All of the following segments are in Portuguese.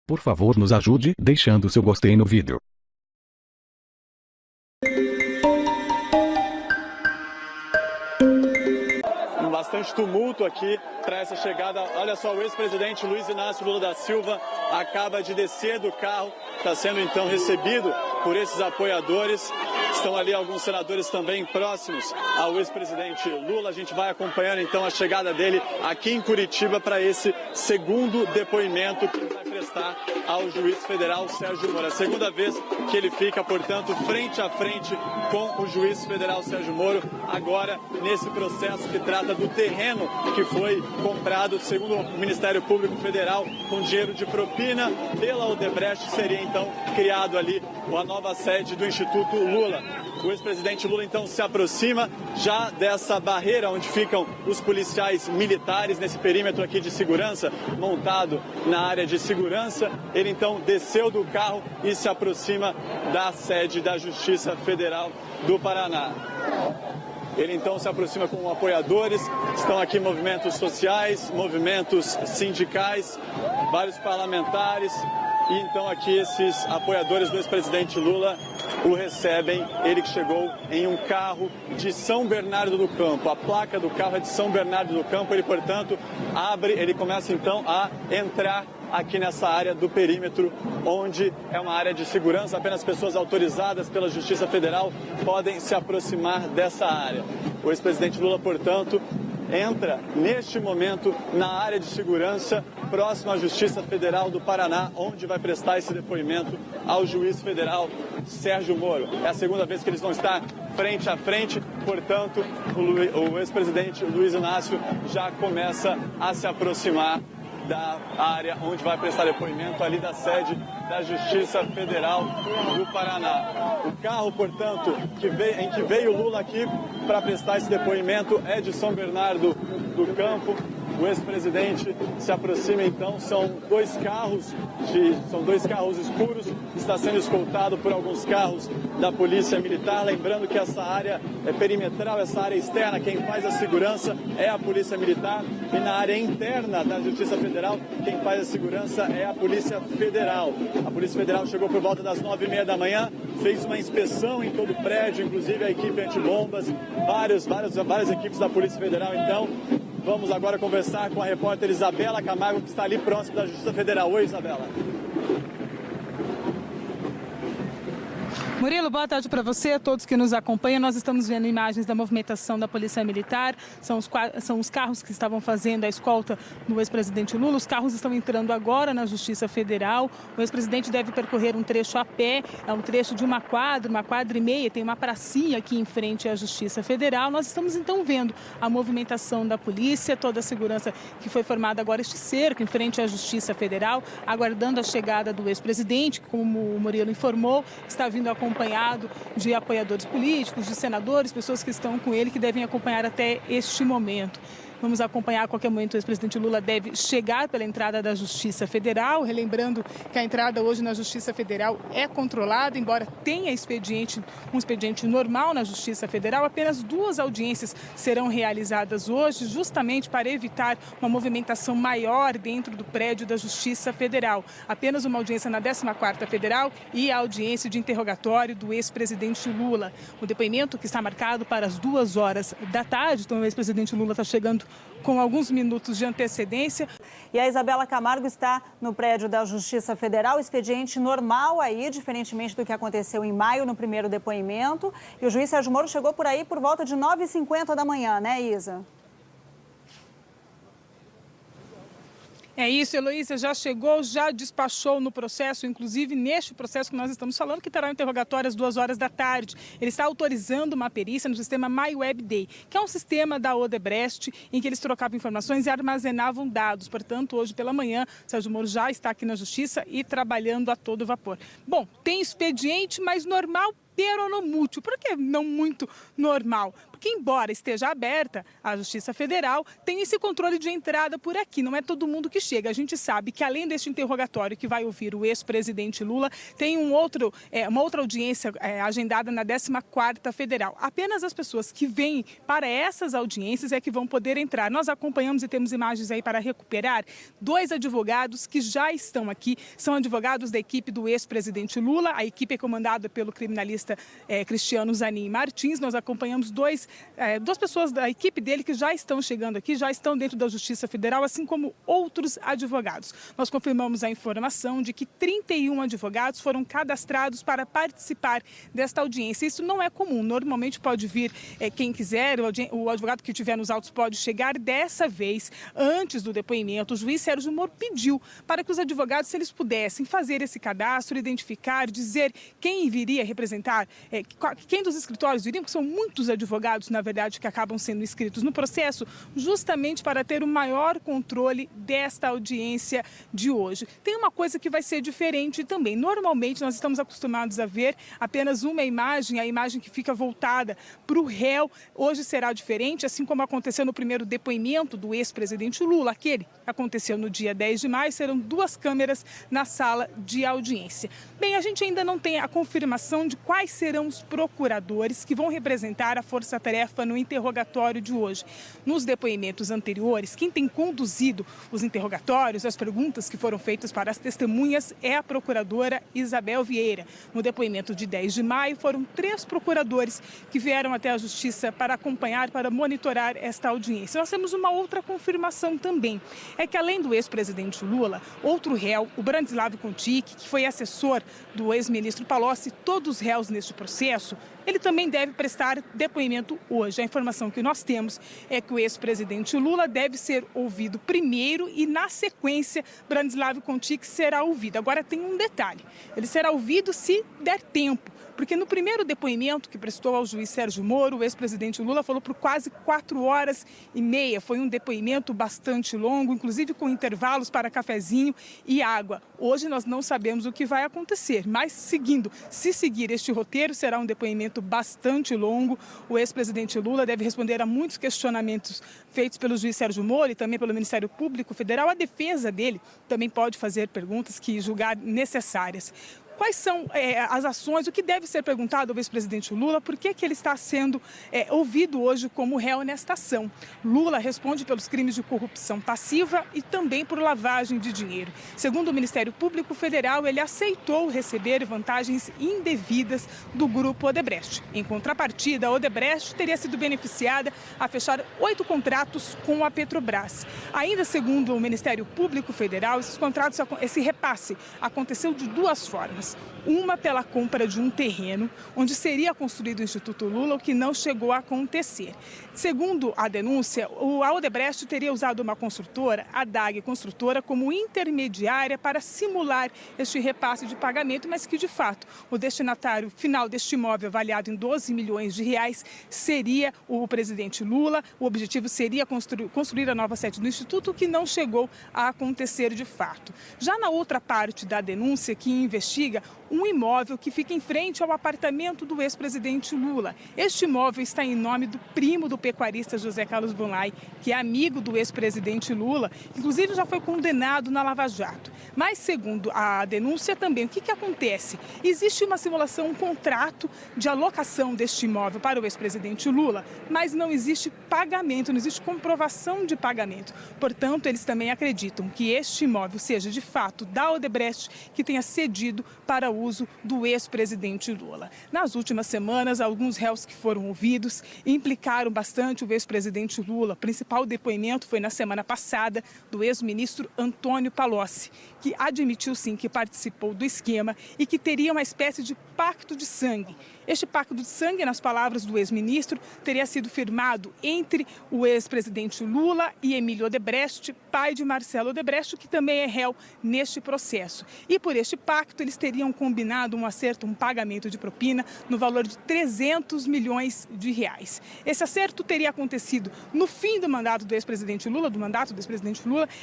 Por favor, nos ajude deixando seu gostei no vídeo. Bastante tumulto aqui para essa chegada. Olha só, o ex-presidente Luiz Inácio Lula da Silva acaba de descer do carro, está sendo então recebido por esses apoiadores. Estão ali alguns senadores também próximos ao ex-presidente Lula. A gente vai acompanhando então a chegada dele aqui em Curitiba para esse segundo depoimento que ele vai prestar ao juiz federal Sérgio Moro. A segunda vez que ele fica, portanto, frente a frente com o juiz federal Sérgio Moro, agora nesse processo que trata do terreno que foi comprado, segundo o Ministério Público Federal, com dinheiro de propina pela Odebrecht. Seria então criado ali a nova sede do Instituto Lula. O ex-presidente Lula então se aproxima já dessa barreira onde ficam os policiais militares, nesse perímetro aqui de segurança, montado na área de segurança. Ele então desceu do carro e se aproxima da sede da Justiça Federal do Paraná. Ele então se aproxima com apoiadores, estão aqui movimentos sociais, movimentos sindicais, vários parlamentares. E então aqui esses apoiadores do ex-presidente Lula o recebem, ele que chegou em um carro de São Bernardo do Campo. A placa do carro é de São Bernardo do Campo, ele, portanto, ele começa então a entrar aqui nessa área do perímetro, onde é uma área de segurança, apenas pessoas autorizadas pela Justiça Federal podem se aproximar dessa área. O ex-presidente Lula, portanto, entra neste momento na área de segurança próximo à Justiça Federal do Paraná, onde vai prestar esse depoimento ao juiz federal Sérgio Moro. É a segunda vez que eles vão estar frente a frente, portanto, o ex-presidente Luiz Inácio já começa a se aproximar da área onde vai prestar depoimento, ali da sede da Justiça Federal do Paraná. O carro, portanto, em que veio Lula aqui para prestar esse depoimento é de São Bernardo do Campo. O ex-presidente se aproxima então, são dois carros escuros, está sendo escoltado por alguns carros da Polícia Militar. Lembrando que essa área é perimetral, essa área externa, quem faz a segurança é a Polícia Militar, e na área interna da Justiça Federal, quem faz a segurança é a Polícia Federal. A Polícia Federal chegou por volta das 9h30 da manhã, fez uma inspeção em todo o prédio, inclusive a equipe antibombas, várias equipes da Polícia Federal. Então, vamos agora conversar com a repórter Isabela Camargo, que está ali próximo da Justiça Federal. Oi, Isabela. Murilo, boa tarde para você, a todos que nos acompanham. Nós estamos vendo imagens da movimentação da Polícia Militar. São os carros que estavam fazendo a escolta do ex-presidente Lula. Os carros estão entrando agora na Justiça Federal. O ex-presidente deve percorrer um trecho a pé, é um trecho de uma quadra e meia. Tem uma pracinha aqui em frente à Justiça Federal. Nós estamos então vendo a movimentação da polícia, toda a segurança que foi formada agora, este cerco em frente à Justiça Federal, aguardando a chegada do ex-presidente, como o Murilo informou, está vindo acompanhado de apoiadores políticos, de senadores, pessoas que estão com ele, que devem acompanhar até este momento. Vamos acompanhar a qualquer momento. O ex-presidente Lula deve chegar pela entrada da Justiça Federal, relembrando que a entrada hoje na Justiça Federal é controlada, embora tenha um expediente normal na Justiça Federal. Apenas 2 audiências serão realizadas hoje, justamente para evitar uma movimentação maior dentro do prédio da Justiça Federal. Apenas uma audiência na 14ª Federal e a audiência de interrogatório do ex-presidente Lula. O depoimento que está marcado para as 2h da tarde, então o ex-presidente Lula está chegando com alguns minutos de antecedência. E a Isabela Camargo está no prédio da Justiça Federal, expediente normal aí, diferentemente do que aconteceu em maio no primeiro depoimento. E o juiz Sérgio Moro chegou por aí por volta de 9h50 da manhã, né, Isa? É isso, Heloísa, já chegou, já despachou no processo, inclusive neste processo que nós estamos falando, que terá um interrogatório às 2h da tarde. Ele está autorizando uma perícia no sistema MyWebDay, que é um sistema da Odebrecht em que eles trocavam informações e armazenavam dados. Portanto, hoje pela manhã, Sérgio Moro já está aqui na Justiça e trabalhando a todo vapor. Bom, tem expediente, mas normal, peronomútil. Por que não muito normal? Porque que, embora esteja aberta a Justiça Federal, tem esse controle de entrada por aqui. Não é todo mundo que chega. A gente sabe que, além deste interrogatório que vai ouvir o ex-presidente Lula, tem uma outra audiência agendada na 14ª Federal. Apenas as pessoas que vêm para essas audiências é que vão poder entrar. Nós acompanhamos e temos imagens aí para recuperar 2 advogados que já estão aqui. São advogados da equipe do ex-presidente Lula. A equipe é comandada pelo criminalista Cristiano Zanin Martins. Nós acompanhamos duas pessoas da equipe dele que já estão chegando aqui, já estão dentro da Justiça Federal, assim como outros advogados. Nós confirmamos a informação de que 31 advogados foram cadastrados para participar desta audiência. Isso não é comum. Normalmente pode vir quem quiser, o advogado que estiver nos autos pode chegar. Dessa vez, antes do depoimento, o juiz Sérgio Moro pediu para que os advogados, se eles pudessem fazer esse cadastro, identificar, dizer quem viria representar, quem dos escritórios viriam, porque são muitos advogados, na verdade, que acabam sendo inscritos no processo, justamente para ter o maior controle desta audiência de hoje. Tem uma coisa que vai ser diferente também. Normalmente, nós estamos acostumados a ver apenas uma imagem, a imagem que fica voltada para o réu. Hoje será diferente, assim como aconteceu no primeiro depoimento do ex-presidente Lula, aquele que aconteceu no dia 10 de maio, serão 2 câmeras na sala de audiência. Bem, a gente ainda não tem a confirmação de quais serão os procuradores que vão representar a força-tarefa no interrogatório de hoje. Nos depoimentos anteriores, quem tem conduzido os interrogatórios, as perguntas que foram feitas para as testemunhas, é a procuradora Isabel Vieira. No depoimento de 10 de maio, foram 3 procuradores que vieram até a Justiça para acompanhar, para monitorar esta audiência. Nós temos uma outra confirmação também. É que, além do ex-presidente Lula, outro réu, o Branislav Contic, que foi assessor do ex-ministro Palocci, todos os réus neste processo, ele também deve prestar depoimento hoje. A informação que nós temos é que o ex-presidente Lula deve ser ouvido primeiro e, na sequência, Branislav Contic será ouvido. Agora, tem um detalhe. Ele será ouvido se der tempo. Porque no primeiro depoimento que prestou ao juiz Sérgio Moro, o ex-presidente Lula falou por quase 4h30. Foi um depoimento bastante longo, inclusive com intervalos para cafezinho e água. Hoje nós não sabemos o que vai acontecer, mas se seguir este roteiro, será um depoimento bastante longo. O ex-presidente Lula deve responder a muitos questionamentos feitos pelo juiz Sérgio Moro e também pelo Ministério Público Federal. A defesa dele também pode fazer perguntas que julgar necessárias. Quais são as ações, o que deve ser perguntado ao ex-presidente Lula, por que ele está sendo ouvido hoje como réu nesta ação? Lula responde pelos crimes de corrupção passiva e também por lavagem de dinheiro. Segundo o Ministério Público Federal, ele aceitou receber vantagens indevidas do grupo Odebrecht. Em contrapartida, a Odebrecht teria sido beneficiada a fechar 8 contratos com a Petrobras. Ainda segundo o Ministério Público Federal, esse repasse aconteceu de 2 formas. Uma pela compra de um terreno onde seria construído o Instituto Lula, o que não chegou a acontecer. Segundo a denúncia, a Odebrecht teria usado uma construtora, a DAG Construtora, como intermediária para simular este repasse de pagamento, mas que, de fato, o destinatário final deste imóvel, avaliado em 12 milhões de reais, seria o presidente Lula. O objetivo seria construir a nova sede do Instituto, o que não chegou a acontecer de fato. Já na outra parte da denúncia, que investiga um imóvel que fica em frente ao apartamento do ex-presidente Lula. Este imóvel está em nome do primo do pecuarista José Carlos Bonlai, que é amigo do ex-presidente Lula, inclusive já foi condenado na Lava Jato. Mas, segundo a denúncia também, o que acontece? Existe uma simulação, um contrato de alocação deste imóvel para o ex-presidente Lula, mas não existe pagamento, não existe comprovação de pagamento. Portanto, eles também acreditam que este imóvel seja, de fato, da Odebrecht, que tenha cedido para o uso do ex-presidente Lula. Nas últimas semanas, alguns réus que foram ouvidos implicaram bastante o ex-presidente Lula. O principal depoimento foi na semana passada do ex-ministro Antônio Palocci, que admitiu sim que participou do esquema e que teria uma espécie de pacto de sangue. Este pacto de sangue, nas palavras do ex-ministro, teria sido firmado entre o ex-presidente Lula e Emílio Odebrecht, pai de Marcelo Odebrecht, que também é réu neste processo. E por este pacto, eles teriam combinado um acerto, um pagamento de propina no valor de 300 milhões de reais. Esse acerto teria acontecido no fim do mandato do ex-presidente Lula,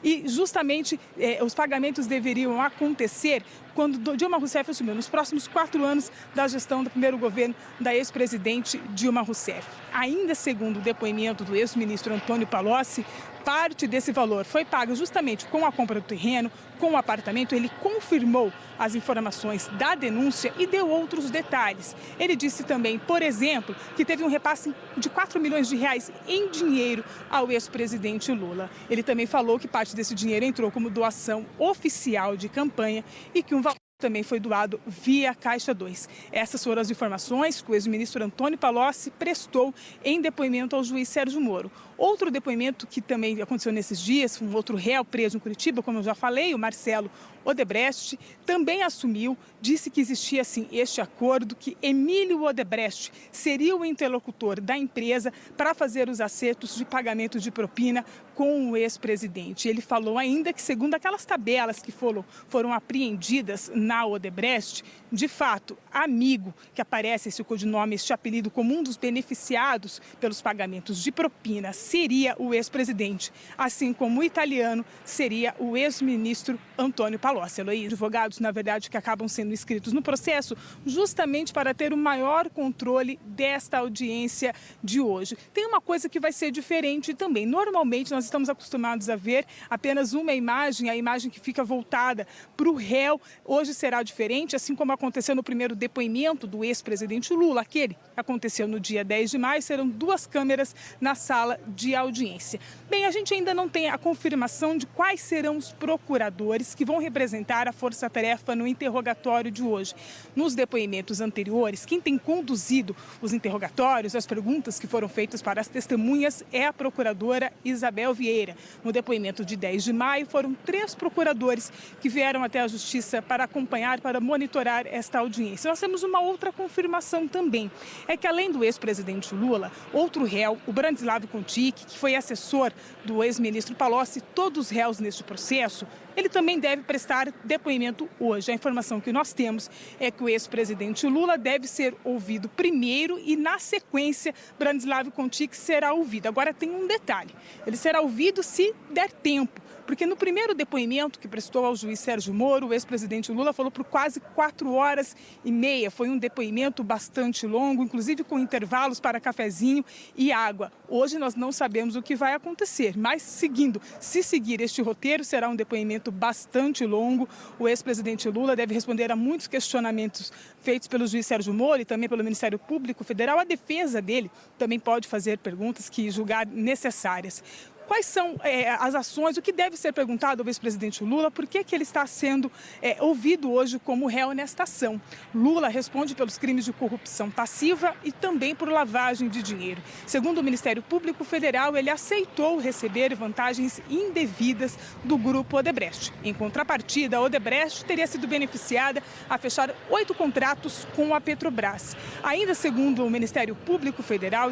e justamente os pagamentos deveriam acontecer quando Dilma Rousseff assumiu, nos próximos 4 anos da gestão do primeiro governo da ex-presidente Dilma Rousseff. Ainda segundo o depoimento do ex-ministro Antônio Palocci, parte desse valor foi paga justamente com a compra do terreno, com o apartamento. Ele confirmou as informações da denúncia e deu outros detalhes. Ele disse também, por exemplo, que teve um repasse de 4 milhões de reais em dinheiro ao ex-presidente Lula. Ele também falou que parte desse dinheiro entrou como doação oficial de campanha e que um valor também foi doado via Caixa 2. Essas foram as informações que o ex-ministro Antônio Palocci prestou em depoimento ao juiz Sérgio Moro. Outro depoimento que também aconteceu nesses dias, um outro réu preso em Curitiba, como eu já falei, o Marcelo Odebrecht, também assumiu, disse que existia sim este acordo, que Emílio Odebrecht seria o interlocutor da empresa para fazer os acertos de pagamento de propina com o ex-presidente. Ele falou ainda que, segundo aquelas tabelas que foram apreendidas na Odebrecht, de fato, amigo, que aparece esse codinome, este apelido como um dos beneficiados pelos pagamentos de propina, seria o ex-presidente, assim como o italiano seria o ex-ministro Antônio Palocci. Eloy, advogados, na verdade, que acabam sendo inscritos no processo justamente para ter o maior controle desta audiência de hoje. Tem uma coisa que vai ser diferente também. Normalmente, nós estamos acostumados a ver apenas uma imagem, a imagem que fica voltada para o réu. Hoje será diferente, assim como aconteceu no primeiro depoimento do ex-presidente Lula, aquele que aconteceu no dia 10 de maio, serão 2 câmeras na sala de audiência. Bem, a gente ainda não tem a confirmação de quais serão os procuradores que vão representar a força-tarefa no interrogatório de hoje. Nos depoimentos anteriores, quem tem conduzido os interrogatórios, as perguntas que foram feitas para as testemunhas é a procuradora Isabel Vieira. No depoimento de 10 de maio, foram 3 procuradores que vieram até a Justiça para acompanhar, para monitorar esta audiência. Nós temos uma outra confirmação também, é que além do ex-presidente Lula, outro réu, o Branislav Contic, que foi assessor do ex-ministro Palocci, todos réus neste processo, ele também deve prestar depoimento hoje. A informação que nós temos é que o ex-presidente Lula deve ser ouvido primeiro e, na sequência, Branislav Contic será ouvido. Agora tem um detalhe, ele será ouvido se der tempo, porque no primeiro depoimento que prestou ao juiz Sérgio Moro, o ex-presidente Lula falou por quase 4 horas e meia. Foi um depoimento bastante longo, inclusive com intervalos para cafezinho e água. Hoje nós não sabemos o que vai acontecer, mas se seguir este roteiro, será um depoimento bastante longo. O ex-presidente Lula deve responder a muitos questionamentos feitos pelo juiz Sérgio Moro e também pelo Ministério Público Federal. A defesa dele também pode fazer perguntas que julgar necessárias. Quais são as ações, o que deve ser perguntado ao ex-presidente Lula, por que ele está sendo ouvido hoje como réu nesta ação? Lula responde pelos crimes de corrupção passiva e também por lavagem de dinheiro. Segundo o Ministério Público Federal, ele aceitou receber vantagens indevidas do grupo Odebrecht. Em contrapartida, a Odebrecht teria sido beneficiada a fechar 8 contratos com a Petrobras. Ainda segundo o Ministério Público Federal,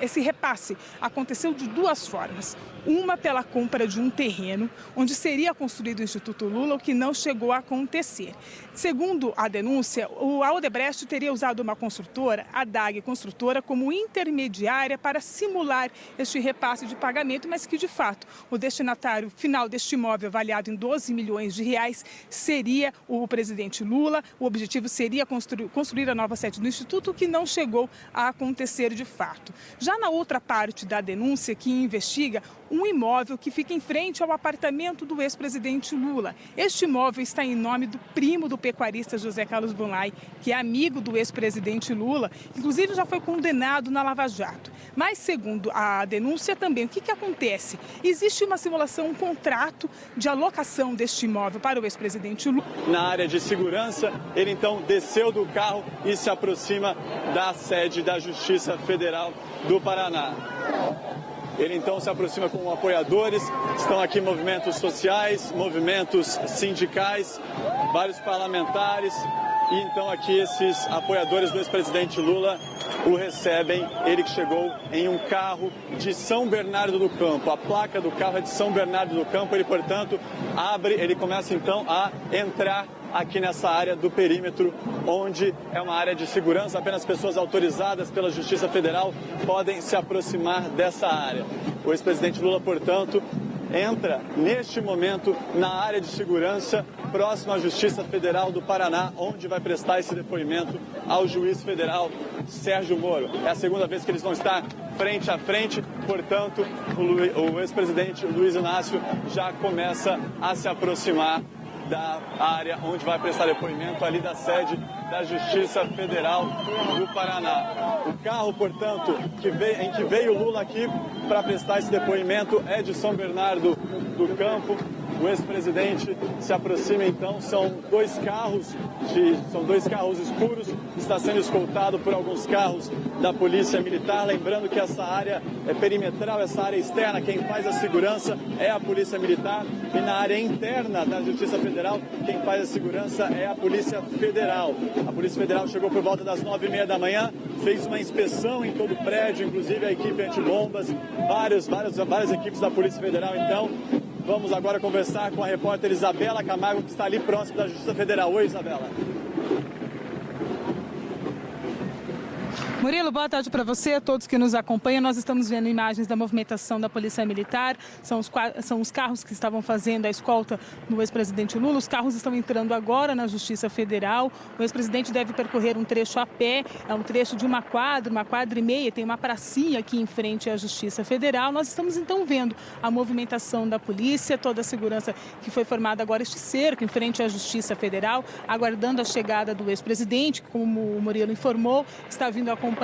esse repasse aconteceu de 2 formas. Uma pela compra de um terreno onde seria construído o Instituto Lula, o que não chegou a acontecer. Segundo a denúncia, a Odebrecht teria usado uma construtora, a DAG Construtora, como intermediária para simular este repasse de pagamento, mas que, de fato, o destinatário final deste imóvel, avaliado em 12 milhões de reais, seria o presidente Lula. O objetivo seria construir a nova sede do Instituto, o que não chegou a acontecer de fato. Já na outra parte da denúncia, que investiga um imóvel que fica em frente ao apartamento do ex-presidente Lula. Este imóvel está em nome do primo do pecuarista José Carlos Bonlai, que é amigo do ex-presidente Lula, inclusive já foi condenado na Lava Jato. Mas, segundo a denúncia também, o que acontece? Existe uma simulação, um contrato de alocação deste imóvel para o ex-presidente Lula. Na área de segurança, ele então desceu do carro e se aproxima da sede da Justiça Federal do Paraná. Ele então se aproxima com apoiadores, estão aqui movimentos sociais, movimentos sindicais, vários parlamentares, e então aqui esses apoiadores do ex-presidente Lula o recebem, ele que chegou em um carro de São Bernardo do Campo. A placa do carro é de São Bernardo do Campo, ele, portanto, ele começa então a entrar aqui nessa área do perímetro, onde é uma área de segurança, apenas pessoas autorizadas pela Justiça Federal podem se aproximar dessa área. O ex-presidente Lula, portanto, entra neste momento na área de segurança próxima à Justiça Federal do Paraná, onde vai prestar esse depoimento ao juiz federal Sérgio Moro. É a segunda vez que eles vão estar frente a frente, portanto, o ex-presidente Luiz Inácio já começa a se aproximar da área onde vai prestar depoimento, ali da sede da Justiça Federal do Paraná. O carro, portanto, em que veio Lula aqui para prestar esse depoimento é de São Bernardo do Campo. O ex-presidente se aproxima, então, são dois carros escuros, está sendo escoltado por alguns carros da Polícia Militar. Lembrando que essa área é perimetral, essa área externa, quem faz a segurança é a Polícia Militar, e na área interna da Justiça Federal, quem faz a segurança é a Polícia Federal. A Polícia Federal chegou por volta das 9h30 da manhã, fez uma inspeção em todo o prédio, inclusive a equipe antibombas, várias equipes da Polícia Federal, então. Vamos agora conversar com a repórter Isabela Camargo, que está ali próximo da Justiça Federal. Oi, Isabela. Murilo, boa tarde para você, a todos que nos acompanham. Nós estamos vendo imagens da movimentação da Polícia Militar. São os carros que estavam fazendo a escolta no ex-presidente Lula. Os carros estão entrando agora na Justiça Federal. O ex-presidente deve percorrer um trecho a pé, é um trecho de uma quadra e meia. Tem uma pracinha aqui em frente à Justiça Federal. Nós estamos então vendo a movimentação da polícia, toda a segurança que foi formada agora, este cerco em frente à Justiça Federal, aguardando a chegada do ex-presidente, como o Murilo informou, está vindo acompanhado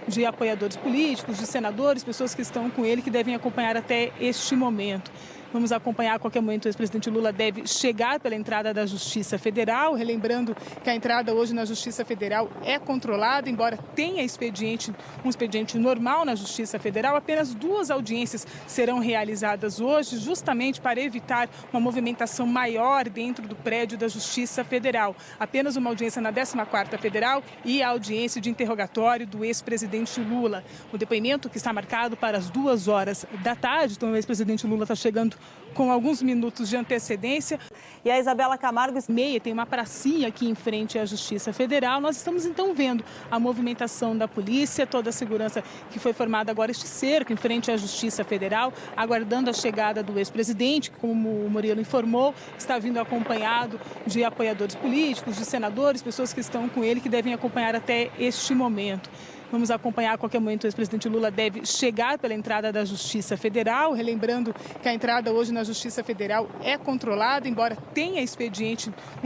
de apoiadores políticos, de senadores, pessoas que estão com ele, que devem acompanhar até este momento. Vamos acompanhar a qualquer momento. O ex-presidente Lula deve chegar pela entrada da Justiça Federal, relembrando que a entrada hoje na Justiça Federal é controlada, embora tenha um expediente normal na Justiça Federal. Apenas 2 audiências serão realizadas hoje, justamente para evitar uma movimentação maior dentro do prédio da Justiça Federal. Apenas uma audiência na 14ª Federal e a audiência de interrogatório do ex-presidente Lula. O depoimento que está marcado para as 2h da tarde, então o ex-presidente Lula está chegando com alguns minutos de antecedência. E a Isabela Camargo... Tem uma pracinha aqui em frente à Justiça Federal. Nós estamos então vendo a movimentação da polícia, toda a segurança que foi formada agora, este cerco em frente à Justiça Federal, aguardando a chegada do ex-presidente, como o Murilo informou, está vindo acompanhado de apoiadores políticos, de senadores, pessoas que estão com ele, que devem acompanhar até este momento. Vamos acompanhar a qualquer momento. O ex-presidente Lula deve chegar pela entrada da Justiça Federal, relembrando que a entrada hoje na Justiça Federal é controlada, embora tenha um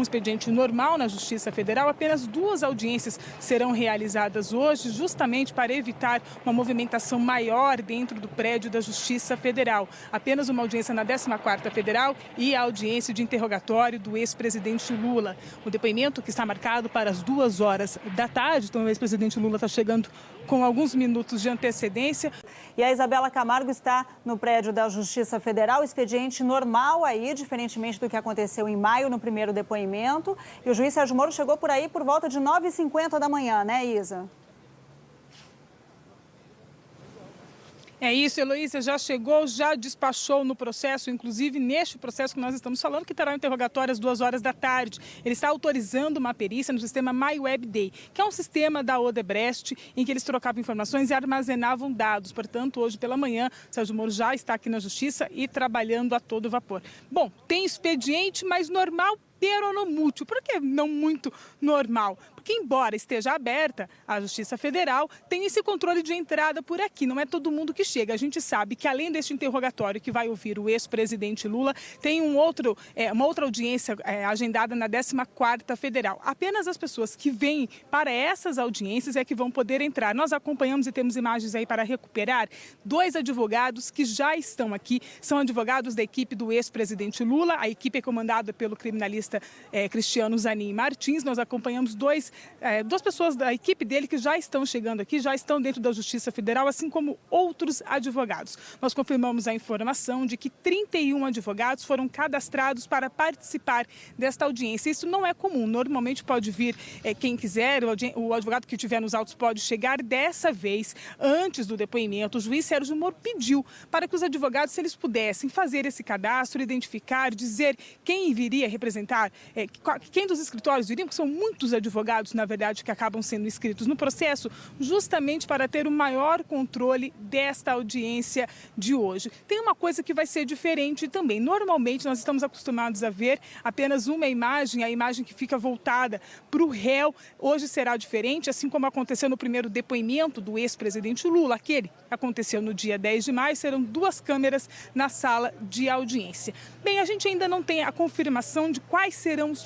expediente normal na Justiça Federal. Apenas 2 audiências serão realizadas hoje, justamente para evitar uma movimentação maior dentro do prédio da Justiça Federal. Apenas uma audiência na 14ª Federal e a audiência de interrogatório do ex-presidente Lula. O depoimento que está marcado para as 2h da tarde, então o ex-presidente Lula está chegando com alguns minutos de antecedência. E a Isabela Camargo está no prédio da Justiça Federal, expediente normal aí, diferentemente do que aconteceu em maio no primeiro depoimento. E o juiz Sérgio Moro chegou por aí por volta de 9h50 da manhã, né, Isa? É isso, Heloísa, já chegou, já despachou no processo, inclusive neste processo que nós estamos falando, que terá um interrogatório às 2h da tarde. Ele está autorizando uma perícia no sistema MyWebDay, que é um sistema da Odebrecht, em que eles trocavam informações e armazenavam dados. Portanto, hoje pela manhã, Sérgio Moro já está aqui na Justiça e trabalhando a todo vapor. Bom, tem expediente, mas normal, peronomútil. Por que não muito normal? Porque, embora esteja aberta a Justiça Federal, tem esse controle de entrada por aqui. Não é todo mundo que chega. A gente sabe que, além deste interrogatório que vai ouvir o ex-presidente Lula, tem uma outra audiência agendada na 14ª Federal. Apenas as pessoas que vêm para essas audiências é que vão poder entrar. Nós acompanhamos e temos imagens aí para recuperar 2 advogados que já estão aqui. São advogados da equipe do ex-presidente Lula. A equipe é comandada pelo criminalista Cristiano Zanin Martins. Nós acompanhamos duas pessoas da equipe dele que já estão chegando aqui, já estão dentro da Justiça Federal, assim como outros advogados. Nós confirmamos a informação de que 31 advogados foram cadastrados para participar desta audiência. Isso não é comum. Normalmente pode vir quem quiser, o advogado que estiver nos autos pode chegar. Dessa vez, antes do depoimento, o juiz Sérgio Moro pediu para que os advogados, se eles pudessem fazer esse cadastro, identificar, dizer quem viria representar, quem dos escritórios viriam, porque são muitos advogados, na verdade, que acabam sendo inscritos no processo, justamente para ter o maior controle desta nesta audiência de hoje. Tem uma coisa que vai ser diferente também. Normalmente nós estamos acostumados a ver apenas uma imagem, a imagem que fica voltada para o réu. Hoje será diferente, assim como aconteceu no primeiro depoimento do ex-presidente Lula, aquele que aconteceu no dia 10 de maio, serão 2 câmeras na sala de audiência. Bem, a gente ainda não tem a confirmação de quais serão os